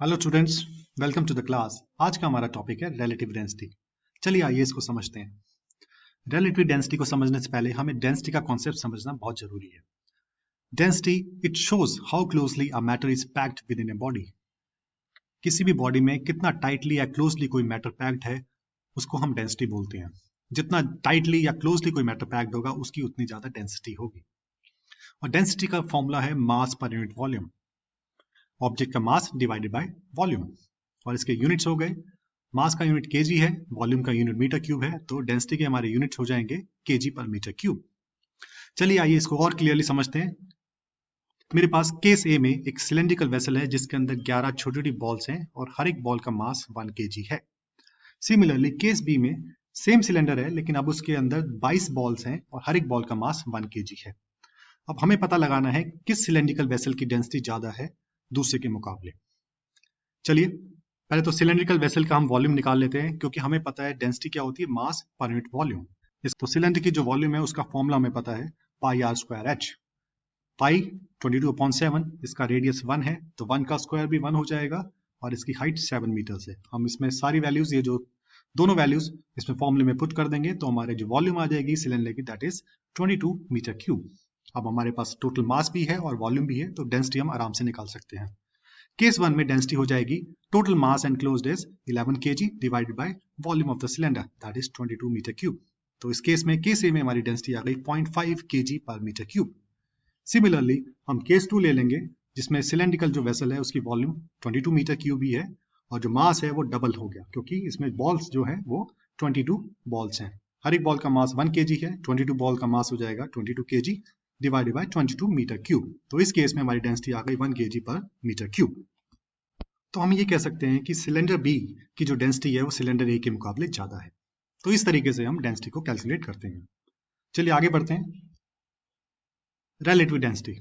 Hello students, welcome to the class. आज का हमारा टॉपिक है रिलेटिव डेंसिटी। चलिए आइए इसको समझते हैं। रिलेटिव डेंसिटी को समझने से पहले हमें डेंसिटी का कॉन्सेप्ट समझना बहुत जरूरी है। Density it shows how closely a matter is packed with in a body. किसी भी बॉडी में कितना टाइटली या क्लोजली कोई मैटर पैक्ड है उसको हम डेंसिटी बोलते हैं। जितना टाइटली या क्लोजली कोई मैटर पैक्ड होगा उसकी उतनी ज्यादा डेंसिटी होगी। और डेंसिटी का फॉर्मूला है मास पर यूनिट वॉल्यूम। ऑब्जेक्ट का मास डिवाइडेड बाय वॉल्यूम, और इसके यूनिट्स हो गए। मास का यूनिट केजी है, वॉल्यूम का यूनिट मीटर क्यूब है, तो डेंसिटी के हमारे यूनिट्स हो जाएंगे केजी पर मीटर क्यूब। चलिए आइए इसको और क्लियरली समझते हैं। मेरे पास केस ए में एक सिलेंड्रिकल वेसल है जिसके अंदर 11 छोटी छोटी बॉल्स हैं और हर एक बॉल का मास 1 केजी है। सिमिलरली केस बी में सेम सिलेंडर है लेकिन अब उसके अंदर 22 बॉल्स हैं और हर एक बॉल का मास 1 केजी है। अब हमें पता लगाना है किस सिलेंड्रिकल वेसल की डेंसिटी ज्यादा है दूसरे के मुकाबले। चलिए पहले तो सिलेंड्रिकल वेसल का हम वॉल्यूम निकाल लेते हैं, क्योंकि हमें पता है डेंसिटी क्या होती है, मास पर यूनिट वॉल्यूम। तो सिलेंडर की जो वॉल्यूम है उसका फॉर्मूला हमें पता है पाई आर स्क्वायर एच। पाई 22/7, इसका रेडियस 1 है तो 1 का स्क्वायर भी 1 हो जाएगा और इसकी हाइट 7 मीटर्स है। हम इसमें सारी वैल्यूज, ये जो दोनों वैल्यूज इसमें फॉर्मूले में पुट कर देंगे तो हमारे जो वॉल्यूम आ जाएगी सिलेंडर की, दैट इज 22 मीटर क्यूब। अब हमारे पास टोटल मास भी है और वॉल्यूम भी है तो डेंसिटी हम आराम से निकाल सकते हैं। केस 1 में डेंसिटी हो जाएगी total mass enclosed is 11 kg divided by volume of the cylinder, that is 22 metre cube. तो इस केस में केस ए में हमारी डेंसिटी आ गई 0.5 kg पर मीटर क्यूब। सिमिलरली हम केस 2 ले लेंगे जिसमें सिलेंड्रिकल जो वेसल है उसकी वॉल्यूम 22 मीटर क्यूब ही है और जो मास है वो डबल हो गया, क्योंकि इसमें बॉल्स जो है वो 22 बॉल्स हैं। हर एक बॉल का मास 1 kg है, 22 बॉल का मास हो जाएगा 22 kg divided by 22 metre cube. तो इस केस में हमारी डेंसिटी आ गई 1 kg पर मीटर क्यूब। तो हम ये कह सकते हैं कि सिलेंडर बी की जो डेंसिटी है वो सिलेंडर ए के मुकाबले ज्यादा है। तो इस तरीके से हम डेंसिटी को कैलकुलेट करते हैं। चलिए आगे बढ़ते हैं। Relative density.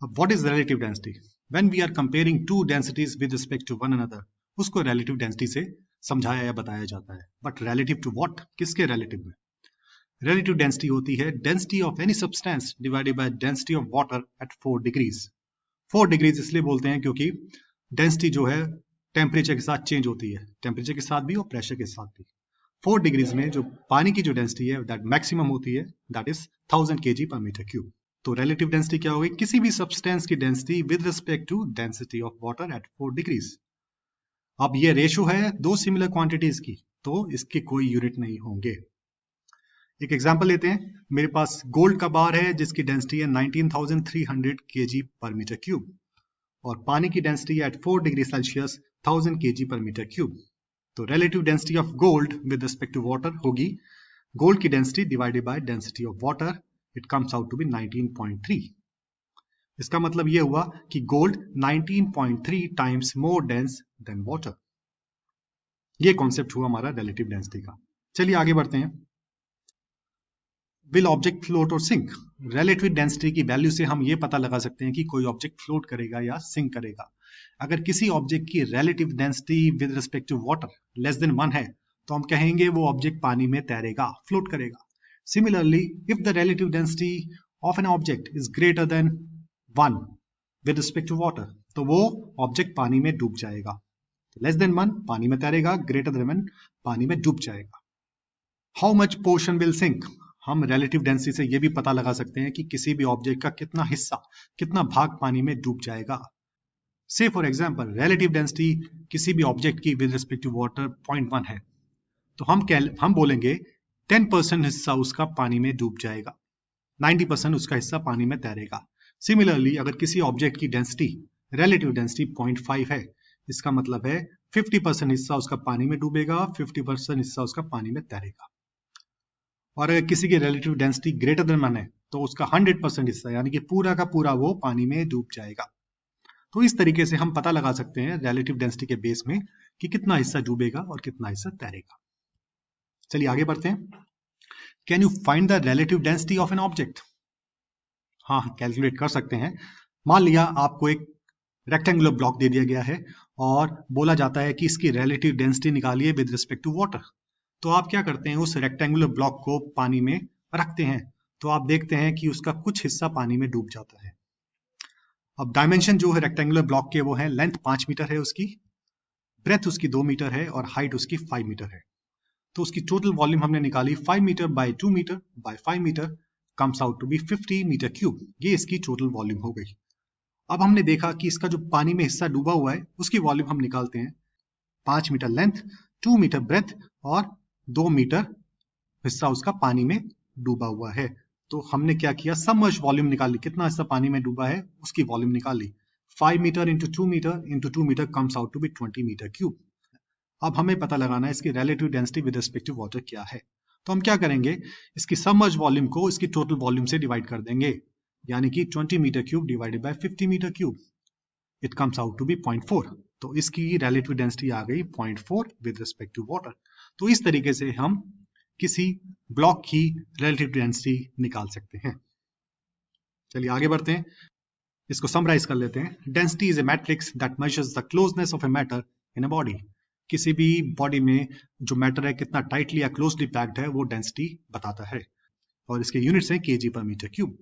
अब what is relative density? When we are comparing two densities with respect to one another, उसको रिलेटिव डेंसिटी से समझाया या बताया जाता है। But relative to what? किसके रिलेटिव में? रिलेटिव डेंसिटी होती है density of any substance divided by density of water at 4 degrees. 4 degrees इसलिए बोलते हैं क्योंकि डेंसिटी जो है टेम्परेचर के साथ चेंज होती है, टेम्परेचर के साथ भी और प्रेशर के साथ भी। 4 डिग्रीज में जो पानी की जो डेंसिटी है दैट मैक्सिमम होती है, दैट इज 1000 kg पर मीटर क्यूब। तो रिलेटिव डेंसिटी क्या होगी? किसी भी सब्सटेंस की density with respect to density of water at 4 degrees. अब ये रेशो है दो सिमिलर क्वांटिटीज की, तो इसके कोई यूनिट नहीं होंगे। एक एग्जांपल लेते हैं। मेरे पास गोल्ड का बार है जिसकी डेंसिटी है 19,300 kg पर मीटर क्यूब और पानी की density at 4 degree Celsius 1000 kg पर मीटर क्यूब। तो relative density of gold with respect to water होगी गोल्ड की density divided by density of water, it comes out to be 19.3। इसका मतलब यह हुआ कि gold 19.3 times more dense than water. यह कॉन्सेप्ट हुआ हमारा रिलेटिव डेंसिटी का। चलिए आगे बढ़ते हैं। विल ऑब्जेक्ट फ्लोट और सिंक? रिलेटिव डेंसिटी की वैल्यू से हम ये पता लगा सकते हैं कि कोई ऑब्जेक्ट फ्लोट करेगा या सिंक करेगा। अगर किसी ऑब्जेक्ट की relative density with respect to water less than 1 है तो हम कहेंगे वो ऑब्जेक्ट पानी में तैरेगा, फ्लोट करेगा। Similarly if the relative density of an object is greater than 1 with respect to water तो वो ऑब्जेक्ट पानी में डूब जाएगा। लेस देन 1 पानी में तैरेगा, ग्रेटर देन 1 पानी में डूब जाएगा। How much portion will sink? हम रिलेटिव डेंसिटी से यह भी पता लगा सकते हैं कि किसी भी ऑब्जेक्ट का कितना हिस्सा, कितना भाग पानी में डूब जाएगा। से फॉर एग्जांपल रिलेटिव डेंसिटी किसी भी ऑब्जेक्ट की विद रिस्पेक्ट टू वाटर 0.1 है तो हम बोलेंगे 10% हिस्सा उसका पानी में डूब जाएगा, 90% उसका हिस्सा पानी में तैरेगा। सिमिलरली अगर किसी ऑब्जेक्ट की डेंसिटी रिलेटिव डेंसिटी 0.5 है, इसका मतलब है 50% हिस्सा उसका पानी में डूबेगा, 50% हिस्सा उसका पानी में तैरेगा। और अगर किसी की रिलेटिव डेंसिटी ग्रेटर देन 1 है तो उसका 100% हिस्सा यानी कि पूरा का पूरा वो पानी में डूब जाएगा। तो इस तरीके से हम पता लगा सकते हैं रिलेटिव डेंसिटी के बेस में कि कितना हिस्सा डूबेगा और कितना हिस्सा तैरेगा। चलिए आगे बढ़ते हैं। Can you find the relative density of an object? हाँ, कैलकुलेट कर सकते हैं। मान लिया आपको एक रेक्टेंगुलर ब्लॉक दे दिया गया है और बोला जाता है कि इसकी रिलेटिव डेंसिटी निकालिए विद रिस्पेक्ट टू वाटर। तो आप क्या करते हैं, उस रेक्टेंगुलर ब्लॉक को पानी में रखते हैं तो आप देखते हैं कि उसका कुछ हिस्सा पानी में डूब जाता है। अब डायमेंशन जो है रेक्टेंगुलर ब्लॉक के वो है, लेंथ 5 मीटर है उसकी, ब्रेथ उसकी 2 मीटर है और हाइट उसकी 5 मीटर है। तो उसकी टोटल वॉल्यूम हमने निकाली 5 metre by 2 metre by 5 metre comes out to be 50 metre cube. ये इसकी टोटल वॉल्यूम हो गई। अब हमने देखा कि इसका जो पानी में हिस्सा डूबा हुआ है उसकी वॉल्यूम हम निकालते हैं। 5 मीटर लेंथ, 2 मीटर ब्रेथ और 2 मीटर हिस्सा उसका पानी में डूबा हुआ है। तो हमने क्या किया, सबमर्ज वॉल्यूम निकाली, कितना हिस्सा पानी में डूबा है उसकी वॉल्यूम निकाली। 5 metre into 2 metre into 2 metre comes out to be 20 metre cube. अब हमें पता लगाना है इसकी relative density with respect to water क्या है। तो हम क्या करेंगे, इसकी सबमर्ज वॉल्यूम को इसकी टोटल वॉल्यूम से डिवाइड कर देंगे, यानी कि 20 metre cube divided by 50 metre cube, it comes out to be 0.4। तो इसकी रिलेटिव डेंसिटी आ गई 0.4 विद रिस्पेक्ट टू वाटर। तो इस तरीके से हम किसी ब्लॉक की रिलेटिव डेंसिटी निकाल सकते हैं। चलिए आगे बढ़ते हैं, इसको समराइज कर लेते हैं। Density is a matrix that measures the closeness of a matter in a body. किसी भी बॉडी में जो मैटर है कितना टाइटली या क्लोजली पैक्ड है वो डेंसिटी बताता है, और इसके यूनिट्स हैं kg per meter cube.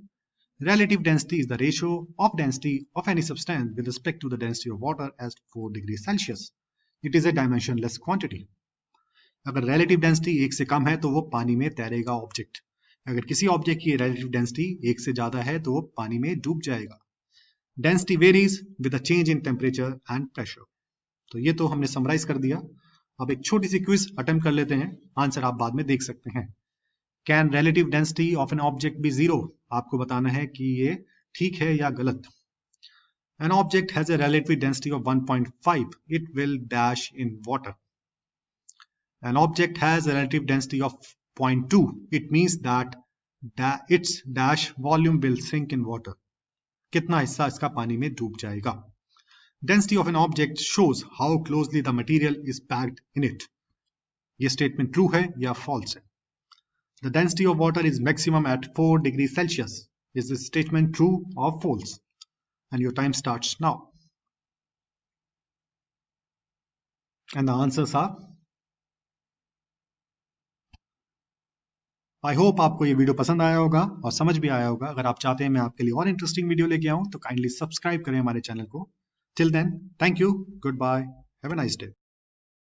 Relative density is the ratio of density of any substance with respect to the density of water at 4 degrees Celsius. It is a dimensionless quantity. अगर relative density 1 से कम है तो वो पानी में तैरेगा object. अगर किसी object की relative density 1 से ज्यादा है तो वो पानी में डूब जाएगा। Density varies with a change in temperature and pressure. तो ये तो हमने समराइज कर दिया। अब एक छोटी सी क्विज अटेम्प्ट कर लेते हैं, आंसर आप बाद में देख सकते हैं। Can relative density of an object be zero? आपको बताना है कि ये ठीक है या गलत। An object has a relative density of 1.5, it will dash in water. An object has a relative density of 0.2, it means that its dash volume will sink in water. कितना हिस्सा इसका पानी में डूब जाएगा। Density of an object shows how closely the material is packed in it. ये statement true है या फॉल्स है। The density of water is maximum at 4 degrees Celsius. Is this statement true or false? And your time starts now. And the answers are, I hope आपको ये video पसंद आया होगा और समझ भी आया होगा। अगर आप चाहते हैं मैं आपके लिए और इंटरेस्टिंग वीडियो लेके आऊं तो काइंडली सब्सक्राइब करें हमारे चैनल को। Till then, thank you, goodbye, have a nice day.